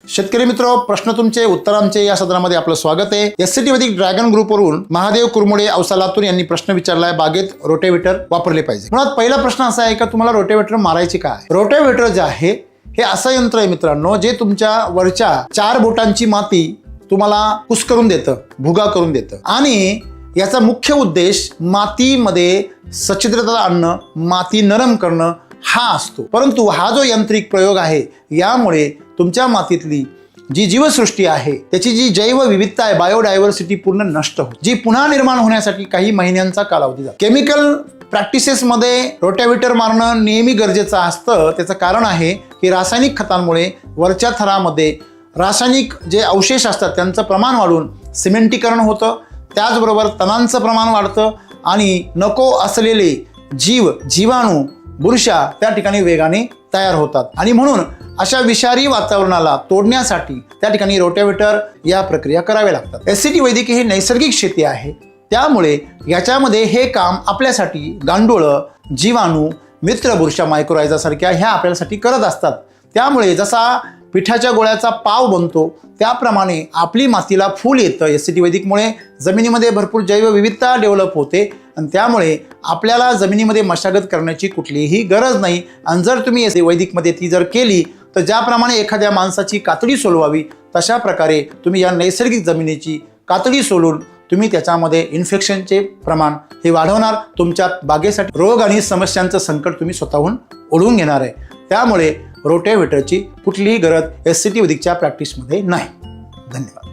शेतकरी मित्र, प्रश्न तुमचे उत्तर आमचे या सदरामध्ये आपलं स्वागत आहे। एससीटी वैदिक ड्रॅगन ग्रुपवरून महादेव कुरमुडे औसालातून यांनी प्रश्न विचारलाय, बागेत रोटेवेटर वापरले पाहिजे। मुळात पहिला प्रश्न असा आहे का तुम्हाला रोटेवेटर मारायचे काय? रोटेवेटर जे आहे हे असं यंत्र आहे मित्रांनो, जे तुमच्या वरच्या 4 बोटांची माती तुम्हाला कुस्करून देतं, भुगा करून देतं आणि याचा मुख्य उद्देश मातीमध्ये सच्छिद्रता आणणं, माती नरम करणं हा असतो। परंतु हा जो यांत्रिक प्रयोग आहे यामुळे तुमच्या मातीतली जी जीवसृष्टी आहे, त्याची जी जैवविविधता आहे, बायोडायव्हर्सिटी पूर्ण नष्ट होते, जी पुन्हा निर्माण होण्यासाठी काही महिन्यांचा कालावधी जातो। केमिकल प्रॅक्टिसेसमध्ये रोटेवेटर मारणं नेहमी गरजेचं असतं। त्याचं कारण आहे की रासायनिक खतांमुळे वरच्या थरामध्ये रासायनिक जे अवशेष असतात त्यांचं प्रमाण वाढून सिमेंटीकरण होतं, त्याचबरोबर तणांचं प्रमाण वाढतं आणि नको असलेले जीवाणू, बुरशा त्या ठिकाणी वेगाने तयार होतात आणि म्हणून अशा विषारी वातावरणाला तोडण्यासाठी त्या ठिकाणी रोटेवेटर या प्रक्रिया कराव्या लागतात। एससीटी वैदिक ही नैसर्गिक शेती आहे, त्यामुळे याच्यामध्ये हे काम आपल्यासाठी गांडूळं, जीवाणू, मित्र बुरशा, मायक्रोरायझा ह्या आपल्यासाठी करत असतात। त्यामुळे जसा पिठाच्या गोळ्याचा पाव बनतो त्याप्रमाणे आपली मातीला फूल येतं। एससीटी वैदिकमुळे जमिनीमध्ये भरपूर जैवविविधता डेव्हलप होते आणि त्यामुळे आपल्याला जमिनीमध्ये मशागत करण्याची कुठलीही गरज नाही। आणि जर तुम्ही एससीटी वैदिकमध्ये ती जर केली तर ज्याप्रमाणे एखाद्या माणसाची कातडी सोलवावी तशा प्रकारे तुम्ही या नैसर्गिक जमिनीची कातडी सोलून तुम्ही त्याच्यामध्ये इन्फेक्शनचे प्रमाण हे वाढवणार। तुमच्या बागेसाठी रोग आणि समस्यांचं संकट तुम्ही स्वतःहून ओढून घेणार आहे। त्यामुळे रोटेवेटरची कुठलीही गरज एससीटी वैदिकच्या प्रॅक्टिसमध्ये नाही। धन्यवाद।